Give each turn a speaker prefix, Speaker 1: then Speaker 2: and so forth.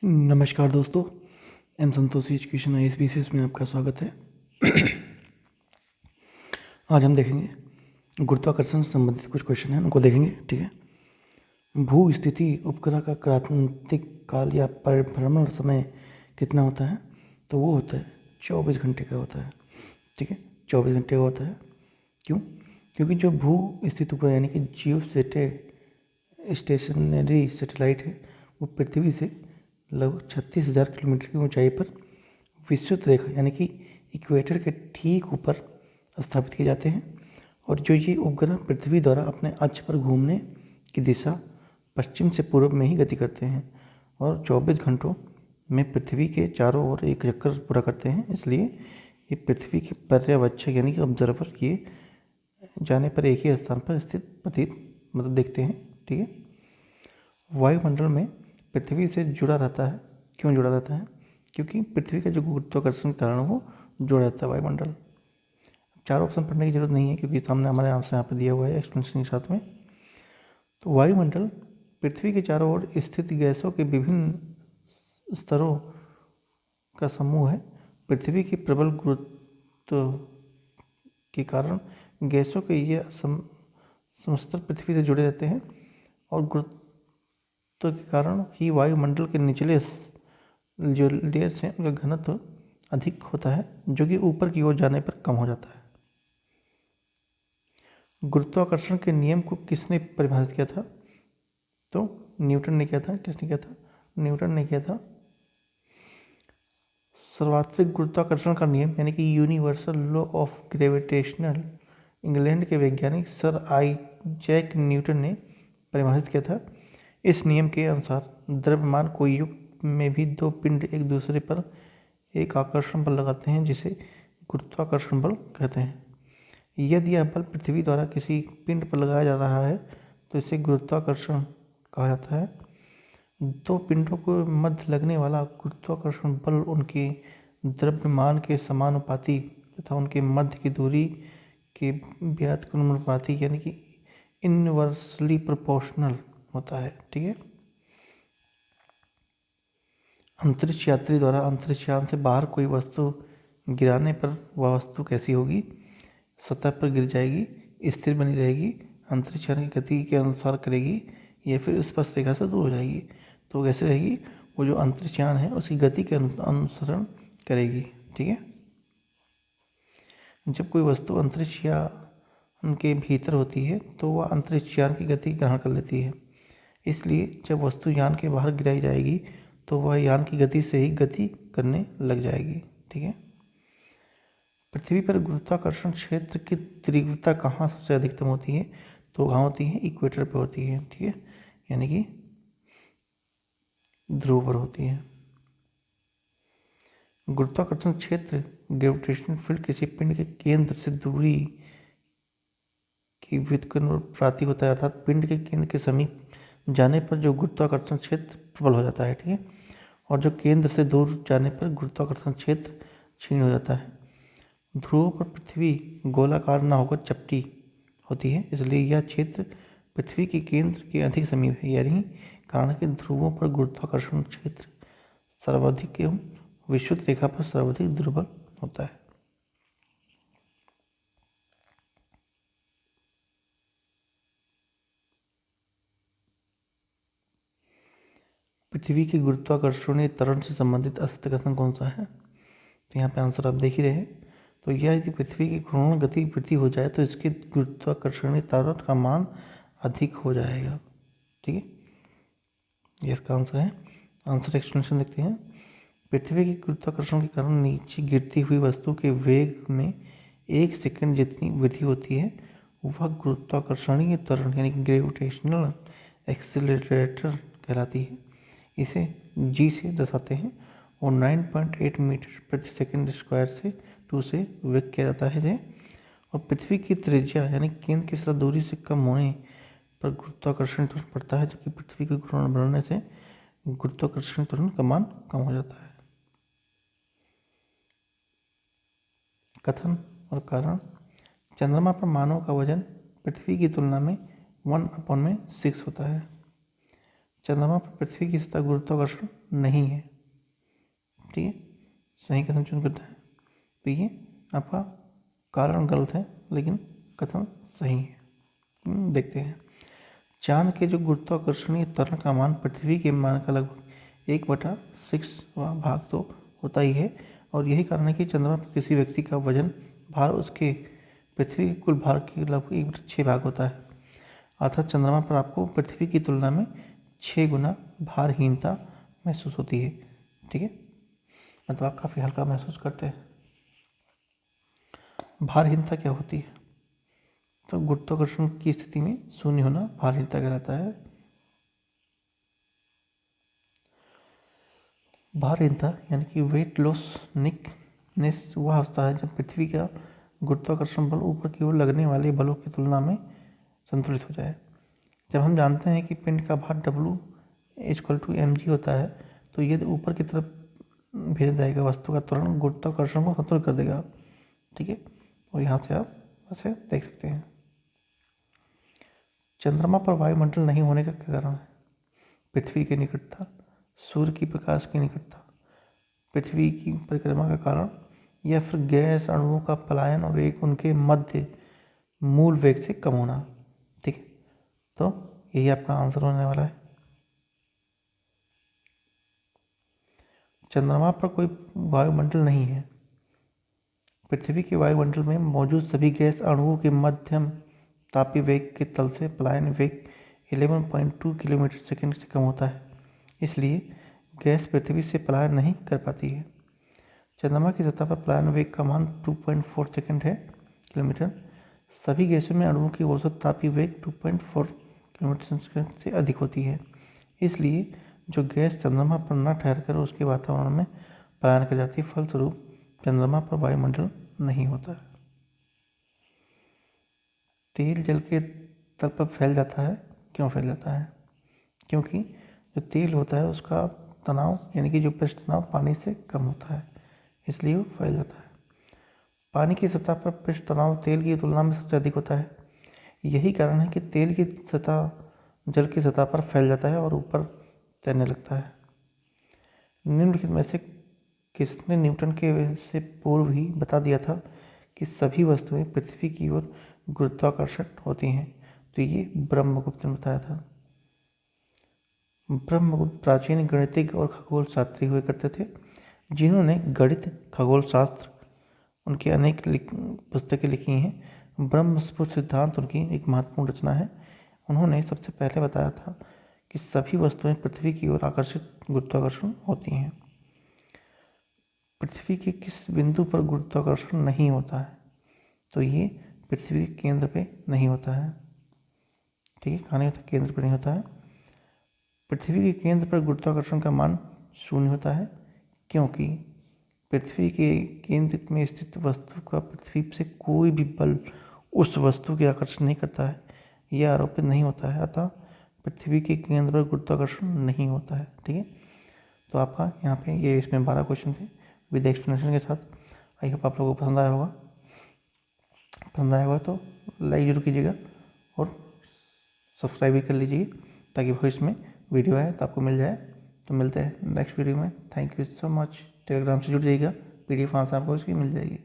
Speaker 1: नमस्कार दोस्तों। M Santoshi education ISBCS में आपका स्वागत है। आज हम देखेंगे गुरुत्वाकर्षण से संबंधित कुछ क्वेश्चन हैं, उनको देखेंगे। ठीक है। भू स्थिति उपग्रह का क्रांतिक काल या परिभ्रमण समय कितना होता है? तो वो होता है 24 घंटे का होता है। ठीक है, 24 घंटे का होता है। क्यों? क्योंकि जो भू स्थित उपग्रह यानी कि जियो स्टेशनरी सैटेलाइट है, वो पृथ्वी से लगभग 36,000 किलोमीटर की ऊंचाई पर विषुवत रेखा यानी कि इक्वेटर के ठीक ऊपर स्थापित किए जाते हैं। और जो ये उपग्रह पृथ्वी द्वारा अपने अक्ष पर घूमने की दिशा पश्चिम से पूर्व में ही गति करते हैं और 24 घंटों में पृथ्वी के चारों ओर एक चक्कर पूरा करते हैं। इसलिए ये पृथ्वी के पर्यवेक्षक यानी कि ऑब्जर्वर किए जाने पर एक ही स्थान पर स्थित प्रतीत देखते हैं। ठीक है। वायुमंडल में पृथ्वी से जुड़ा रहता है। क्यों जुड़ा रहता है? क्योंकि पृथ्वी का जो गुरुत्वाकर्षण कारण वो जुड़ा रहता है वायुमंडल। चार ऑप्शन पढ़ने की जरूरत नहीं है क्योंकि सामने हमारे यहाँ पे दिया हुआ है एक्सप्लेनेशन के साथ में। तो वायुमंडल पृथ्वी के चारों ओर स्थित गैसों के विभिन्न स्तरों का समूह है। पृथ्वी की प्रबल गुरुत्व के कारण गैसों के ये समस्तर पृथ्वी से जुड़े रहते हैं और गुरुत्व के कारण ही वायुमंडल के निचले जो लेयर्स हैं उनका घनत्व अधिक होता है, जो कि ऊपर की ओर जाने पर कम हो जाता है। गुरुत्वाकर्षण के नियम को किसने परिभाषित किया था? तो न्यूटन ने किया था। किसने किया था? न्यूटन ने किया था। सर्वात्रिक गुरुत्वाकर्षण का नियम यानी कि universal law of gravitational England के वैज्ञानिक सर आइजैक न्यूटन ने परिभाषित किया था। इस नियम के अनुसार द्रव्यमान कोई युग में भी दो पिंड एक दूसरे पर एक आकर्षण बल लगाते हैं जिसे गुरुत्वाकर्षण बल कहते हैं। यदि यह बल पृथ्वी द्वारा किसी पिंड पर लगाया जा रहा है तो इसे गुरुत्वाकर्षण कहा जाता है। दो पिंडों को मध्य लगने वाला गुरुत्वाकर्षण बल उनके द्रव्यमान के समानुपाती तथा उनके मध्य की दूरी के व्युत्क्रमानुपाती यानी कि इनवर्सली प्रोपोर्शनल होता है। ठीक है। अंतरिक्ष यात्री द्वारा अंतरिक्ष यान से बाहर कोई वस्तु गिराने पर वह वस्तु कैसी होगी? सतह पर गिर जाएगी, स्थिर बनी रहेगी, अंतरिक्ष यान की गति के अनुसार करेगी या फिर स्पर्श रेखा से दूर हो जाएगी। तो कैसे रहेगी? वो जो अंतरिक्ष यान है उसकी गति के अनुसरण करेगी। ठीक है। जब कोई वस्तु अंतरिक्ष यान के भीतर होती है तो वह अंतरिक्ष यान की गति ग्रहण कर लेती है। इसलिए जब वस्तु यान के बाहर गिराई जाएगी तो वह यान की गति से ही गति करने लग जाएगी। ठीक है। पृथ्वी पर गुरुत्वाकर्षण क्षेत्र की तीव्रता कहाँ सबसे अधिकतम होती है? तो कहाँ होती है? इक्वेटर पर होती है। ठीक है, यानी कि ध्रुव पर होती है। गुरुत्वाकर्षण क्षेत्र ग्रेविटेशनल फील्ड किसी पिंड के केंद्र से दूरी की व्युत्क्रमानुपाती होता है, अर्थात पिंड के केंद्र के समीप जाने पर जो गुरुत्वाकर्षण क्षेत्र प्रबल हो जाता है। ठीक है। और जो केंद्र से दूर जाने पर गुरुत्वाकर्षण क्षेत्र क्षीण हो जाता है। ध्रुवों पर पृथ्वी गोलाकार न होकर चपटी होती है, इसलिए यह क्षेत्र पृथ्वी के केंद्र के अधिक समीप है। यही कारण कि ध्रुवों पर गुरुत्वाकर्षण क्षेत्र सर्वाधिक एवं विषुवत रेखा पर सर्वाधिक दुर्बल होता है। पृथ्वी के गुरुत्वाकर्षणीय त्वरण से संबंधित असत्य कथन कौन सा है? तो यहाँ पे आंसर आप देख ही रहे हैं। तो यह यदि पृथ्वी की घूर्णन गति वृद्धि हो जाए तो इसके गुरुत्वाकर्षणीय त्वरण का मान अधिक हो जाएगा। ठीक है, ये इसका आंसर है। आंसर एक्सप्लेनेशन देखते हैं। पृथ्वी के गुरुत्वाकर्षण के कारण नीचे गिरती हुई वस्तु के वेग में 1 सेकंड जितनी वृद्धि होती है वह गुरुत्वाकर्षणीय त्वरण यानी कि ग्रेविटेशनल एक्सीलरेटर कहलाती है। इसे जी से दर्शाते हैं और 9.8 मीटर प्रति सेकंड स्क्वायर से 2 से व्यक्त किया जाता है। और पृथ्वी की त्रिज्या यानी केंद्र की सतह दूरी से कम होने पर गुरुत्वाकर्षण त्वरण पड़ता है, जबकि पृथ्वी के घूर्णन बढ़ने से गुरुत्वाकर्षण त्वरण का मान कम हो जाता है। कथन और कारण। चंद्रमा पर मानव का वजन पृथ्वी की तुलना में 1/6 होता है। चंद्रमा पर पृथ्वी की सतह गुरुत्वाकर्षण नहीं है। ठीक है, सही कथन चुन करता है। तो ये आपका कारण गलत है लेकिन कथन सही है। देखते हैं, चांद के जो गुरुत्वाकर्षणीय त्वरण का मान पृथ्वी के मान का लगभग 1/6वां भाग तो होता ही है, और यही कारण है कि चंद्रमा पर किसी व्यक्ति का वजन भार उसके पृथ्वी के कुल भार के लगभग 1/6 भाग होता है। अर्थात चंद्रमा पर आपको पृथ्वी की तुलना में 6 गुना भारहीनता महसूस होती है। ठीक है, मतलब आप काफ़ी हल्का महसूस करते हैं। भारहीनता क्या होती है? तो गुरुत्वाकर्षण की स्थिति में शून्य होना भारहीनता कहलाता है। भारहीनता यानी कि वेट लॉसनेस वह अवस्था है जब पृथ्वी का गुरुत्वाकर्षण बल ऊपर की ओर लगने वाले बलों की तुलना में संतुलित हो जाए। जब हम जानते हैं कि पिंड का भार W=mg होता है, तो यदि ऊपर की तरफ भेजा जाएगा वस्तु का त्वरण गुरुत्वाकर्षण को संतुलित कर देगा। ठीक है, और यहाँ से आप ऐसे देख सकते हैं। चंद्रमा पर वायुमंडल नहीं होने का क्या कारण है? पृथ्वी की निकटता, सूर्य की प्रकाश की निकटता, पृथ्वी की परिक्रमा का कारण, या फिर गैस अणुओं का पलायन और एक उनके मध्य मूल वेग से कम होना। ठीक है, तो यही आपका आंसर होने वाला है। चंद्रमा पर कोई वायुमंडल नहीं है। पृथ्वी के वायुमंडल में मौजूद सभी गैस अणुओं के मध्यम तापीय वेग के तल से पलायन वेग 11.2 किलोमीटर सेकंड से कम होता है, इसलिए गैस पृथ्वी से पलायन नहीं कर पाती है। चंद्रमा की सतह पर पलायन वेग का मान 2.4 सेकंड है किलोमीटर। सभी गैसों में अणुओं की औसत तापीय वेग 2.4 किलोमीटर सेकंड से अधिक होती है, इसलिए जो गैस चंद्रमा पर न ठहरकर उसके वातावरण में पलायन कर जाती है, फलस्वरूप चंद्रमा पर वायुमंडल नहीं होता है। तेल जल के तल पर फैल जाता है, क्यों फैल जाता है? क्योंकि जो तेल होता है उसका तनाव यानी कि जो पृष्ठ तनाव पानी से कम होता है, इसलिए वो फैल जाता है। पानी की सतह पर पृष्ठ तनाव तेल की तुलना में सबसे अधिक होता है। यही कारण है कि तेल की सतह जल की सतह पर फैल जाता है और ऊपर तैरने लगता है। निम्नलिखित में से किसने न्यूटन के से पूर्व ही बता दिया था कि सभी वस्तुएं पृथ्वी की ओर गुरुत्वाकर्षण होती हैं? तो ये ब्रह्मगुप्त ने बताया था। ब्रह्मगुप्त प्राचीन गणितज्ञ और खगोल शास्त्री हुए करते थे, जिन्होंने गणित, खगोल शास्त्र, उनकी अनेक पुस्तकें लिखी हैं। ब्रह्मस्फुट सिद्धांत उनकी एक महत्वपूर्ण रचना है। उन्होंने सबसे पहले बताया था कि सभी वस्तुएं पृथ्वी की ओर आकर्षित गुरुत्वाकर्षण होती हैं। पृथ्वी के किस बिंदु पर गुरुत्वाकर्षण नहीं होता है? तो ये पृथ्वी के केंद्र पे नहीं होता है। ठीक है, कहाँ नहीं होता? केंद्र पर नहीं होता है। पृथ्वी के केंद्र पर गुरुत्वाकर्षण का मान शून्य होता है, क्योंकि पृथ्वी के केंद्र में स्थित वस्तु का पृथ्वी से कोई भी बल उस वस्तु के आकर्षण नहीं करता है, यह आरोपित नहीं होता है। अतः पृथ्वी के केंद्र पर गुरुत्वाकर्षण नहीं होता है। ठीक है, तो आपका यहाँ पे ये इसमें 12 क्वेश्चन थे विद एक्सप्लेनेशन के साथ। आई होप आप लोगों को पसंद आया होगा। पसंद आया होगा तो लाइक जरूर कीजिएगा और सब्सक्राइब भी कर लीजिए, ताकि भविष्य में वीडियो आए तो आपको मिल जाए। तो मिलते हैं नेक्स्ट वीडियो में। Thank you so much. Telegram से जुड़ जाइएगा, PDF आंसर आपको इसकी मिल जाएगी।